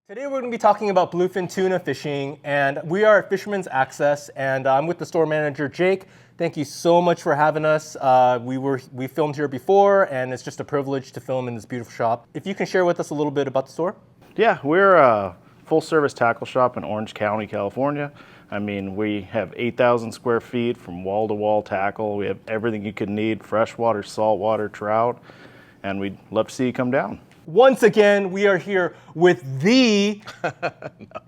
Today we're going to be talking about bluefin tuna fishing, and we are at Fisherman's Access, and I'm with the store manager, Jake. Thank you so much for having us. We filmed here before, and it's just a privilege to film in this beautiful shop. If you can share with us a little bit about the store. Yeah, we're a full-service tackle shop in Orange County, California. I mean, we have 8,000 square feet from wall-to-wall tackle. We have everything you could need, freshwater, saltwater, trout, and we'd love to see you come down. Once again, we are here with the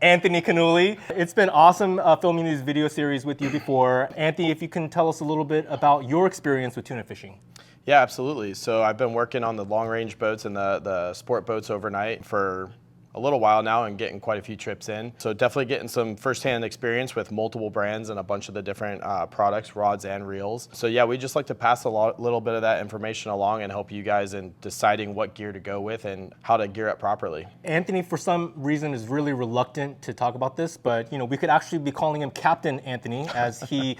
Anthony Canuli. It's been awesome filming these video series with you before. Anthony, if you can tell us a little bit about your experience with tuna fishing. Yeah, absolutely. So I've been working on the long-range boats and the sport boats overnight for a little while now and getting quite a few trips in. So definitely getting some firsthand experience with multiple brands and a bunch of the different products, rods and reels. So yeah, we just like to pass a little bit of that information along and help you guys in deciding what gear to go with and how to gear up properly. Anthony, for some reason, is really reluctant to talk about this, but we could actually be calling him Captain Anthony, as he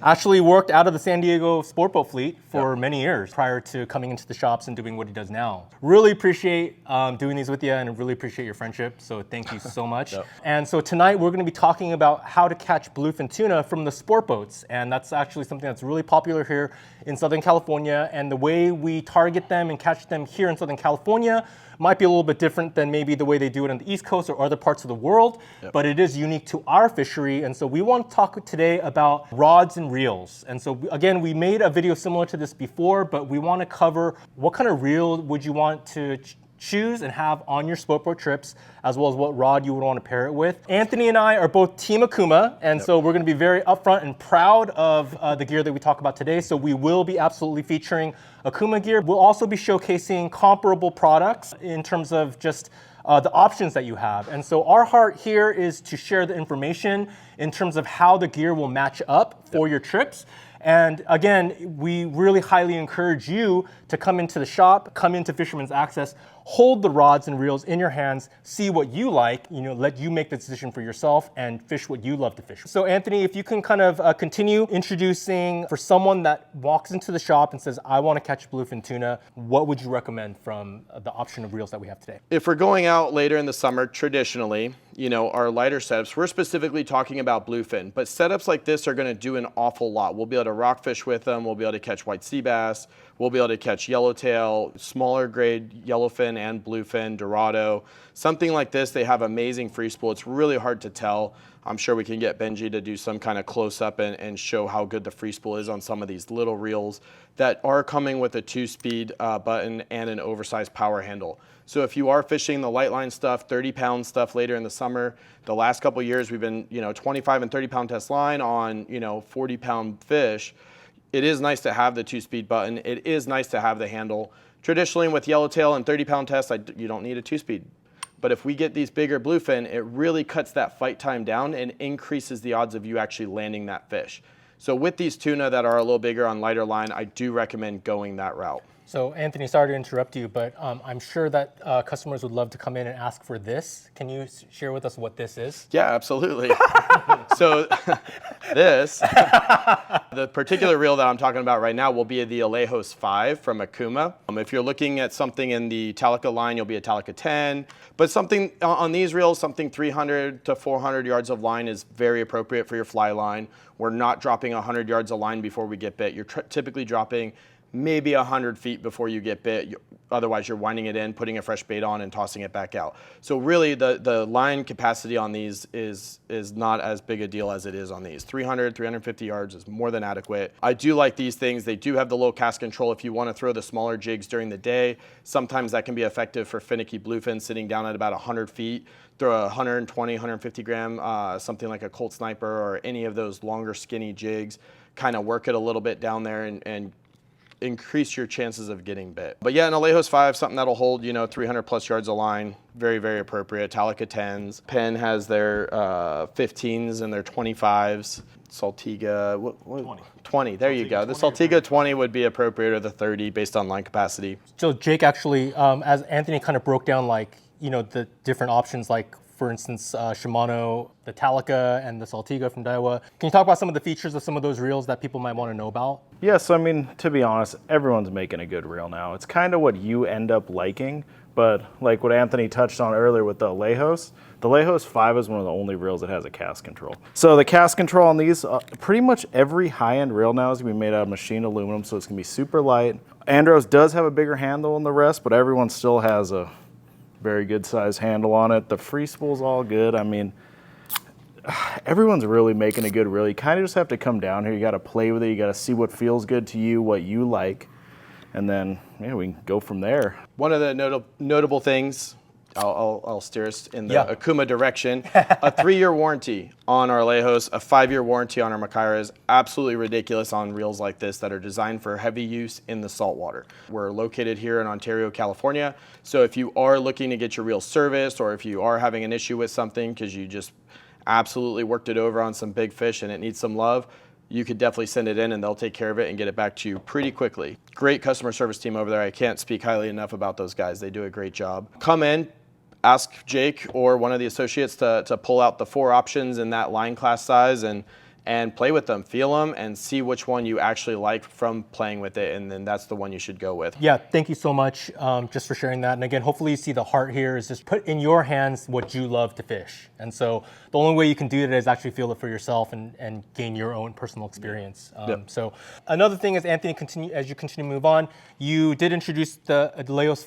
actually worked out of the San Diego sport boat fleet for many years prior to coming into the shops and doing what he does now. Really appreciate doing these with you, and really appreciate your friendship, so thank you so much. And so tonight we're going to be talking about how to catch bluefin tuna from the sport boats, and that's actually something that's really popular here in Southern California, and the way we target them and catch them here in Southern California might be a little bit different than maybe the way they do it on the East Coast or other parts of the world, but it is unique to our fishery. And so we want to talk today about rods and reels. And so again, we made a video similar to this before, but we want to cover what kind of reel would you want to choose and have on your sport boat trips, as well as what rod you would want to pair it with. Anthony and I are both Team Akuma, and so we're going to be very upfront and proud of the gear that we talk about today. So we will be absolutely featuring Akuma gear. We'll also be showcasing comparable products in terms of just the options that you have. And so our heart here is to share the information in terms of how the gear will match up for your trips. And again, we really highly encourage you to come into the shop, come into Fisherman's Access, hold the rods and reels in your hands, see what you like, let you make the decision for yourself and fish what you love to fish. So Anthony, if you can kind of continue introducing, for someone that walks into the shop and says, I want to catch bluefin tuna, what would you recommend from the option of reels that we have today? If we're going out later in the summer, traditionally, our lighter setups, we're specifically talking about bluefin, but setups like this are going to do an awful lot. We'll be able to rockfish with them. We'll be able to catch white sea bass. We'll be able to catch yellowtail, smaller grade yellowfin and bluefin, dorado. Something like this, they have amazing free spool. It's really hard to tell. I'm sure we can get Benji to do some kind of close-up and show how good the free spool is on some of these little reels that are coming with a 2-speed button and an oversized power handle. So if you are fishing the light line stuff, 30-pound stuff later in the summer, the last couple of years we've been 25 and 30-pound test line on 40-pound fish. It is nice to have the 2-speed button. It is nice to have the handle. Traditionally with yellowtail and 30-pound tests, you don't need a 2-speed. But if we get these bigger bluefin, it really cuts that fight time down and increases the odds of you actually landing that fish. So with these tuna that are a little bigger on lighter line, I do recommend going that route. So Anthony, sorry to interrupt you, but I'm sure that customers would love to come in and ask for this. Can you share with us what this is? Yeah, absolutely. So this, the particular reel that I'm talking about right now will be the Alejos 5 from Akuma. If you're looking at something in the Talica line, you'll be a Talica 10. But something on these reels, something 300 to 400 yards of line is very appropriate for your fly line. We're not dropping 100 yards of line before we get bit. You're typically dropping maybe 100 feet before you get bit. Otherwise, you're winding it in, putting a fresh bait on, and tossing it back out. So really, the line capacity on these is not as big a deal as it is on these. 300, 350 yards is more than adequate. I do like these things. They do have the low cast control if you want to throw the smaller jigs during the day. Sometimes that can be effective for finicky bluefin sitting down at about 100 feet. Throw a 120, 150 gram, something like a Colt Sniper or any of those longer skinny jigs. Kind of work it a little bit down there and increase your chances of getting bit. But yeah, an Alejos 5, something that'll hold 300 plus yards of line, very, very appropriate. Talica 10s. Penn has their 15s and their 25s. Saltiga, 20, there you go. The Saltiga 20 would be appropriate, or the 30 based on line capacity. So Jake, actually, as Anthony kind of broke down the different options, like for instance, Shimano, the Talica, and the Saltiga from Daiwa. Can you talk about some of the features of some of those reels that people might want to know about? Yes, I mean, to be honest, everyone's making a good reel now. It's kind of what you end up liking, But like what Anthony touched on earlier with the Lejos 5 is one of the only reels that has a cast control. So the cast control on these, pretty much every high-end reel now is going to be made out of machined aluminum, so it's going to be super light. Andros does have a bigger handle than the rest, but everyone still has a very good size handle on it. The free spool's all good. I mean, everyone's really making a good reel. You kind of just have to come down here. You got to play with it. You got to see what feels good to you, what you like, and then we can go from there. One of the notable things, I'll steer us in the Yeah. Akuma direction. A 3-year warranty on our Lejos, a 5-year warranty on our Macaira is absolutely ridiculous on reels like this that are designed for heavy use in the saltwater. We're located here in Ontario, California. So if you are looking to get your reel serviced, or if you are having an issue with something because you just absolutely worked it over on some big fish and it needs some love, you could definitely send it in and they'll take care of it and get it back to you pretty quickly. Great customer service team over there. I can't speak highly enough about those guys. They do a great job. Come in, ask Jake or one of the associates to pull out the 4 options in that line class size and play with them, feel them, and see which one you actually like from playing with it, and then that's the one you should go with. Yeah, thank you so much just for sharing that. And again, hopefully you see the heart here is just put in your hands what you love to fish. And so the only way you can do that is actually feel it for yourself and gain your own personal experience. So another thing is, Anthony, as you continue to move on, you did introduce the Lejos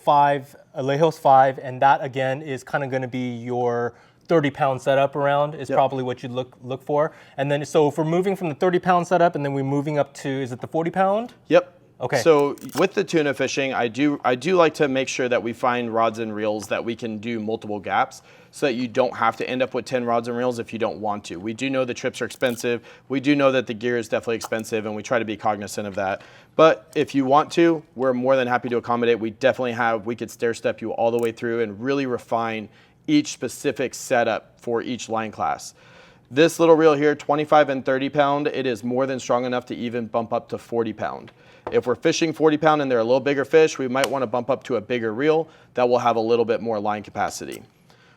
5, and that again is kind of going to be your 30-pound setup around is probably what you'd look for. And then, so if we're moving from the 30-pound setup and then we're moving up to, is it the 40-pound? Yep. Okay. So with the tuna fishing, I do like to make sure that we find rods and reels that we can do multiple gaps so that you don't have to end up with 10 rods and reels if you don't want to. We do know the trips are expensive. We do know that the gear is definitely expensive, and we try to be cognizant of that. But if you want to, we're more than happy to accommodate. We could stair step you all the way through and really refine each specific setup for each line class. This little reel here, 25 and 30 pound, it is more than strong enough to even bump up to 40 pound. If we're fishing 40 pound and they're a little bigger fish, we might want to bump up to a bigger reel that will have a little bit more line capacity.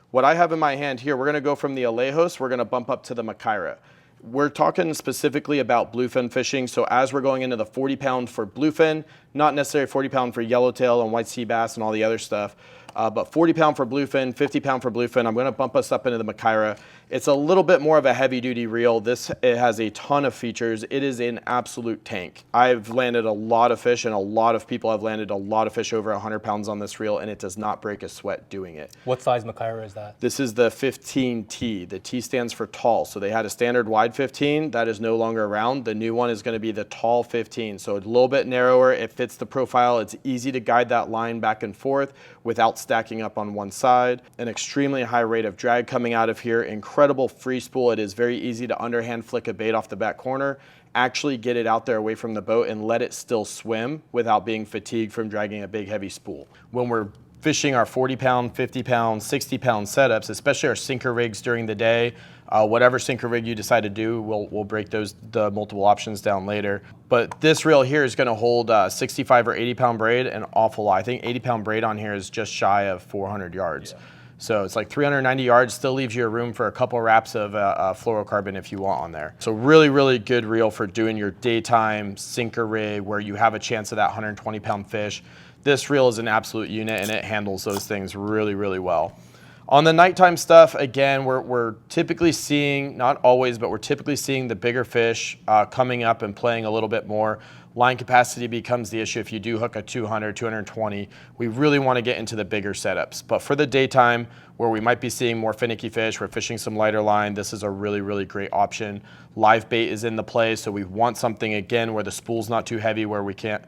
What I have in my hand here, we're going to go from the Alejos, we're going to bump up to the Macaira. We're talking specifically about bluefin fishing, so as we're going into the 40 pound for bluefin, not necessarily 40 pound for yellowtail and white sea bass and all the other stuff, but 40 pound for bluefin, 50 pound for bluefin. I'm going to bump us up into the Macaira. It's a little bit more of a heavy duty reel. It has a ton of features. It is an absolute tank. I've landed a lot of fish, and a lot of people have landed a lot of fish over 100 pounds on this reel, and it does not break a sweat doing it. What size Macaira is that? This is the 15T. The T stands for tall. So they had a standard wide 15 that is no longer around. The new one is going to be the tall 15. So a little bit narrower. It fits the profile. It's easy to guide that line back and forth without stacking up on one side. An extremely high rate of drag coming out of here. Incredible free spool. It is very easy to underhand flick a bait off the back corner, actually get it out there away from the boat and let it still swim without being fatigued from dragging a big heavy spool. When we're fishing our 40 pound, 50 pound, 60 pound setups, especially our sinker rigs during the day, whatever sinker rig you decide to do, we'll break the multiple options down later. But this reel here is going to hold 65 or 80 pound braid an awful lot. I think 80 pound braid on here is just shy of 400 yards. Yeah. So it's like 390 yards, still leaves you room for a couple wraps of fluorocarbon if you want on there. So really, really good reel for doing your daytime sinker rig where you have a chance of that 120 pound fish. This reel is an absolute unit, and it handles those things really, really well. On the nighttime stuff, again, we're typically seeing, not always, but we're typically seeing the bigger fish coming up and playing a little bit more. Line capacity becomes the issue if you do hook a 200, 220. We really want to get into the bigger setups. But for the daytime, where we might be seeing more finicky fish, we're fishing some lighter line, this is a really, really great option. Live bait is in the play, so we want something, again, where the spool's not too heavy, where we can't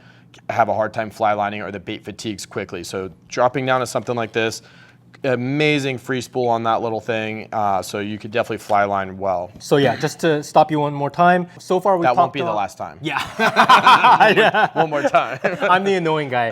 have a hard time fly lining or the bait fatigues quickly. So dropping down to something like this, amazing free spool on that little thing, so you could definitely fly line well. So yeah, just to stop you one more time. So far we That won't be the last time. Yeah. One more time. I'm the annoying guy.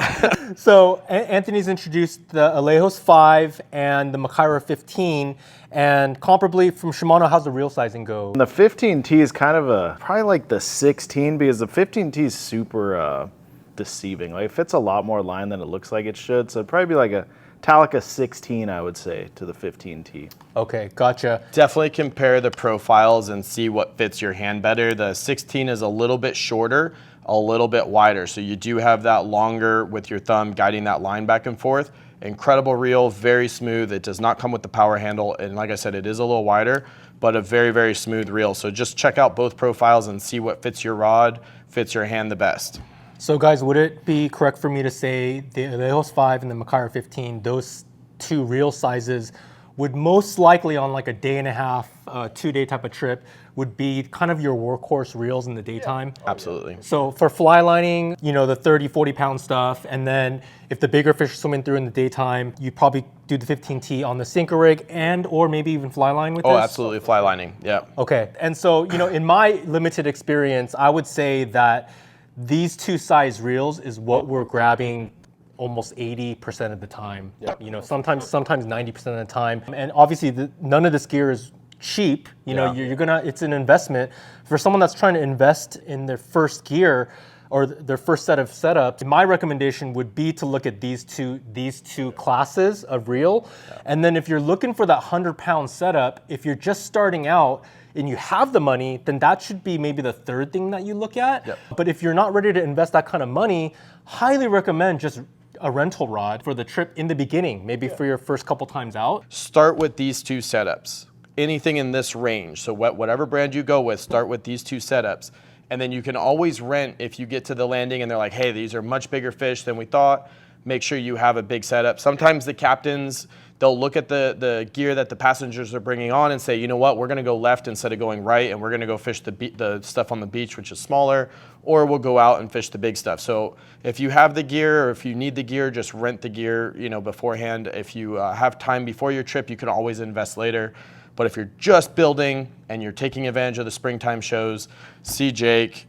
So Anthony's introduced the Alejos 5 and the Macaira 15, and comparably from Shimano, how's the reel sizing go? The 15T is kind of probably like the 16, because the 15T is super deceiving. Like, it fits a lot more line than it looks like it should, so it'd probably be like a Talica 16, I would say, to the 15T. Okay, gotcha. Definitely compare the profiles and see what fits your hand better. The 16 is a little bit shorter, a little bit wider, so you do have that longer with your thumb guiding that line back and forth. Incredible reel, very smooth. It does not come with the power handle. And like I said, it is a little wider, but a very, very smooth reel. So just check out both profiles and see what fits your rod, fits your hand the best. So guys, would it be correct for me to say the Lejos 5 and the Macara 15, those two reel sizes would most likely on like a day and a half, 2-day type of trip would be kind of your workhorse reels in the daytime? Absolutely. So for fly lining, you know, the 30, 40 pound stuff, and then if the bigger fish are swimming through in the daytime, you probably do the 15T on the sinker rig and or maybe even fly line with this? Oh, absolutely, fly lining, yeah. Okay, and so, you know, in my limited experience, I would say that these two size reels is what we're grabbing almost 80% of the time. Yep. You know, sometimes 90% of the time. And obviously none of this gear is cheap. You know, you're gonna, it's an investment. For someone that's trying to invest in their first gear or their first set of setups, my recommendation would be to look at these two classes of reel. And then if you're looking for that 100-pound setup, if you're just starting out, and you have the money, then that should be maybe the third thing that you look at. Yep. But if you're not ready to invest that kind of money, highly recommend just a rental rod for the trip in the beginning, maybe for your first couple times out. Start with these two setups. Anything in this range, so whatever brand you go with, start with these two setups. And then you can always rent if you get to the landing and they're like, hey, these are much bigger fish than we thought. Make sure you have a big setup. Sometimes the captains, they'll look at the gear that the passengers are bringing on and say, you know what, we're gonna go left instead of going right, and we're gonna go fish the stuff on the beach, which is smaller, or we'll go out and fish the big stuff. So if you have the gear or if you need the gear, just rent the gear, you know, beforehand. If you have time before your trip, you can always invest later. But if you're just building and you're taking advantage of the springtime shows, see Jake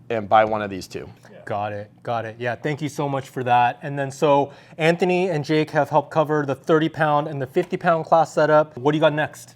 and buy one of these two. Got it. Yeah, thank you so much for that. And then so Anthony and Jake have helped cover the 30-pound and the 50-pound class setup. What do you got next?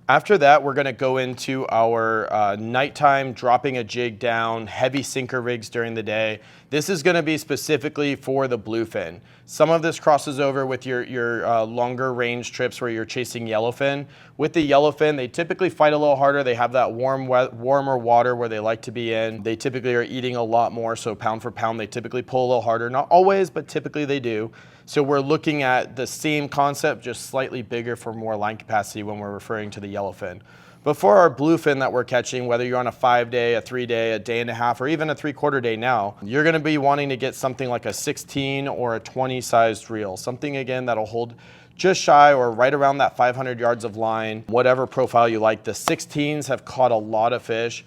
After that, we're gonna go into our nighttime, dropping a jig down, heavy sinker rigs during the day. This is gonna be specifically for the bluefin. Some of this crosses over with your longer range trips where you're chasing yellowfin. With the yellowfin, they typically fight a little harder. They have that warmer water where they like to be in. They typically are eating a lot more, so pound for pound, they typically pull a little harder. Not always, but typically they do. So we're looking at the same concept, just slightly bigger for more line capacity when we're referring to the yellowfin. But for our bluefin that we're catching, whether you're on a 5-day, a 3-day, a day and a half, or even a 3/4 day now, you're gonna be wanting to get something like a 16 or a 20 sized reel. Something again that'll hold just shy or right around that 500 yards of line, whatever profile you like. The 16s have caught a lot of fish,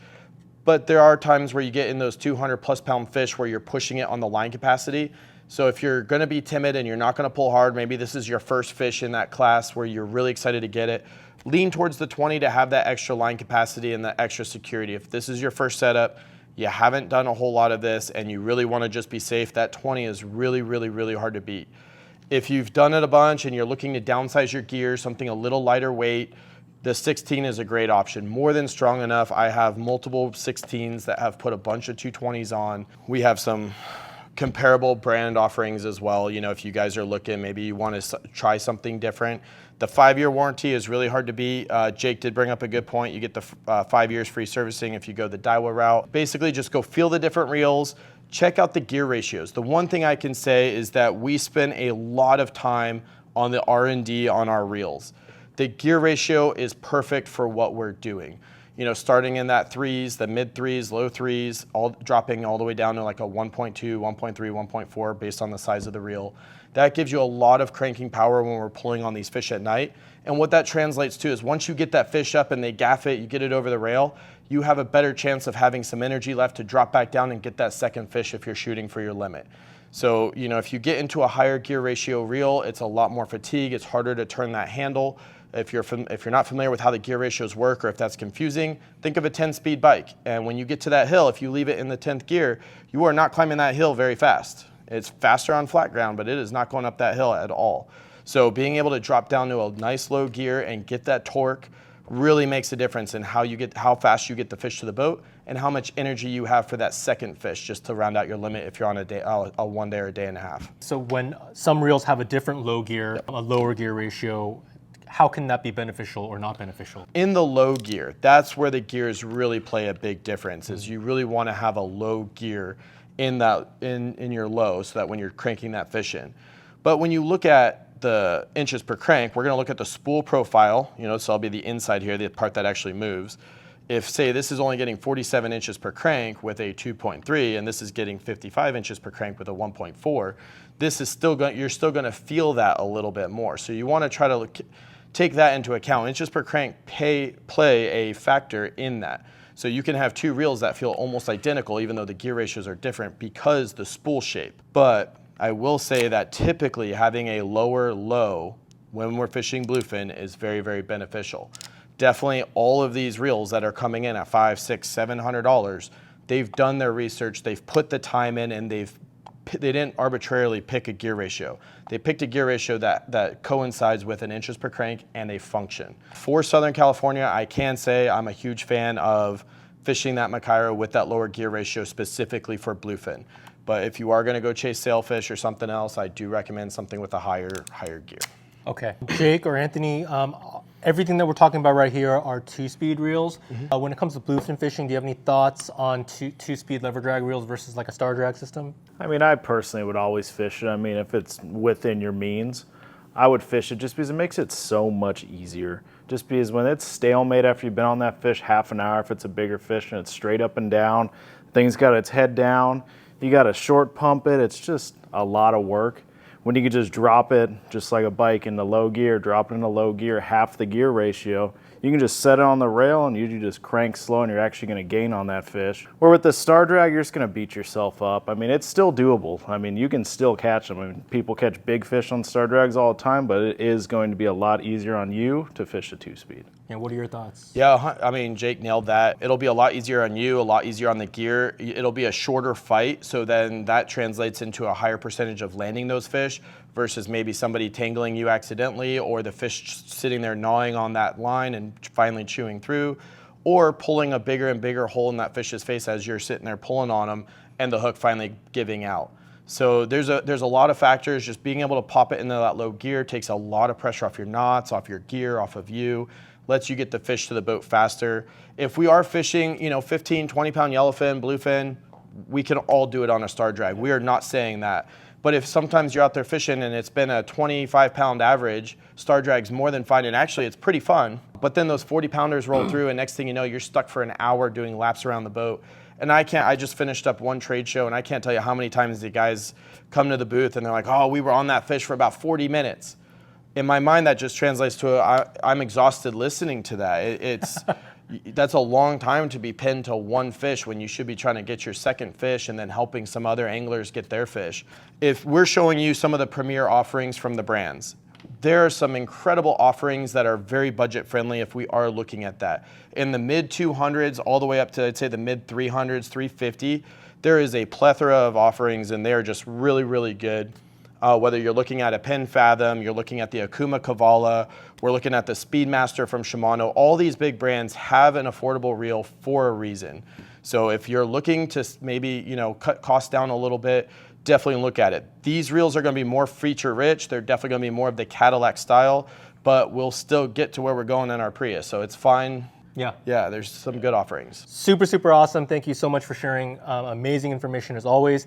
but there are times where you get in those 200+ pound fish where you're pushing it on the line capacity. So if you're gonna be timid and you're not gonna pull hard, maybe this is your first fish in that class where you're really excited to get it, lean towards the 20 to have that extra line capacity and the extra security. If this is your first setup, you haven't done a whole lot of this and you really wanna just be safe, that 20 is really, really, really hard to beat. If you've done it a bunch and you're looking to downsize your gear, something a little lighter weight, the 16 is a great option. More than strong enough. I have multiple 16s that have put a bunch of 220s on. We have some comparable brand offerings as well. You know, if you guys are looking, maybe you want to try something different. The 5-year warranty is really hard to beat. Jake did bring up a good point. You get the 5 years free servicing if you go the Daiwa route. Basically, just go feel the different reels, check out the gear ratios. The one thing I can say is that we spend a lot of time on the R&D on our reels. The gear ratio is perfect for what we're doing. You know, starting in that 3s, the mid 3s, low 3s, all dropping all the way down to like a 1.2, 1.3, 1.4 based on the size of the reel. That gives you a lot of cranking power when we're pulling on these fish at night. And what that translates to is once you get that fish up and they gaff it, you get it over the rail, you have a better chance of having some energy left to drop back down and get that second fish if you're shooting for your limit. So, you know, if you get into a higher gear ratio reel, it's a lot more fatigue, it's harder to turn that handle. If you're not familiar with how the gear ratios work or if that's confusing, think of a 10-speed bike. And when you get to that hill, if you leave it in the 10th gear, you are not climbing that hill very fast. It's faster on flat ground, but it is not going up that hill at all. So being able to drop down to a nice low gear and get that torque really makes a difference in how fast you get the fish to the boat and how much energy you have for that second fish just to round out your limit if you're on a 1 day or a day and a half. So when some reels have a different low gear, a lower gear ratio, how can that be beneficial or not beneficial? In the low gear, that's where the gears really play a big difference, is you really want to have a low gear in your low so that when you're cranking that fish in. But when you look at the inches per crank, we're gonna look at the spool profile, so I'll be the inside here, the part that actually moves. If, say, this is only getting 47 inches per crank with a 2.3, and this is getting 55 inches per crank with a 1.4, this is you're still gonna feel that a little bit more. So you wanna try to take that into account. Inches per crank play a factor in that. So you can have two reels that feel almost identical, even though the gear ratios are different because the spool shape. But I will say that typically having a lower low when we're fishing bluefin is very, very beneficial. Definitely all of these reels that are coming in at $500, $600, $700, they've done their research, they've put the time in, and they didn't arbitrarily pick a gear ratio. They picked a gear ratio that coincides with an inches per crank and a function. For Southern California, I can say I'm a huge fan of fishing that Macaira with that lower gear ratio specifically for bluefin. But if you are gonna go chase sailfish or something else, I do recommend something with a higher gear. Okay. Jake or Anthony, everything that we're talking about right here are 2-speed reels. When it comes to bluefin fishing, do you have any thoughts on two-speed lever drag reels versus like a star drag system? I mean, I personally would always fish it. I mean, if it's within your means, I would fish it just because it makes it so much easier. Just because when it's stalemate after you've been on that fish half an hour, if it's a bigger fish and it's straight up and down, thing's got its head down, you got to short pump it, it's just a lot of work. When you could just drop it, just like a bike, into low gear, drop it into low gear, half the gear ratio, you can just set it on the rail and you just crank slow and you're actually going to gain on that fish. Or with the star drag, you're just going to beat yourself up. I mean, it's still doable. I mean, you can still catch them. I mean, people catch big fish on star drags all the time, but it is going to be a lot easier on you to fish a 2-speed. And what are your thoughts? Yeah, I mean, Jake nailed that. It'll be a lot easier on you, a lot easier on the gear. It'll be a shorter fight, so then that translates into a higher percentage of landing those fish versus maybe somebody tangling you accidentally, or the fish sitting there gnawing on that line and finally chewing through, or pulling a bigger and bigger hole in that fish's face as you're sitting there pulling on them and the hook finally giving out. So there's a lot of factors. Just being able to pop it into that low gear takes a lot of pressure off your knots, off your gear, off of you, lets you get the fish to the boat faster. If we are fishing, 15, 20 pound yellowfin, bluefin, we can all do it on a star drag. We are not saying that. But if sometimes you're out there fishing and it's been a 25 pound average, star drag's more than fine, and actually it's pretty fun. But then those 40 pounders roll through and next thing you know, you're stuck for an hour doing laps around the boat. And I just finished up one trade show and I can't tell you how many times the guys come to the booth and they're like, oh, we were on that fish for about 40 minutes. In my mind, that just translates to I'm exhausted listening to that. That's a long time to be pinned to one fish when you should be trying to get your second fish and then helping some other anglers get their fish. If we're showing you some of the premier offerings from the brands, there are some incredible offerings that are very budget friendly if we are looking at that. In the mid 200s all the way up to, I'd say, the mid 300s, 350, there is a plethora of offerings and they are just really, really good. Whether you're looking at a Penn Fathom, you're looking at the Akuma Kavala, we're looking at the Speedmaster from Shimano, all these big brands have an affordable reel for a reason. So if you're looking to maybe cut costs down a little bit, definitely look at it. These reels are going to be more feature rich. They're definitely going to be more of the Cadillac style, but we'll still get to where we're going in our Prius. So it's fine. Yeah, there's some good offerings. Super, super awesome. Thank you so much for sharing amazing information as always.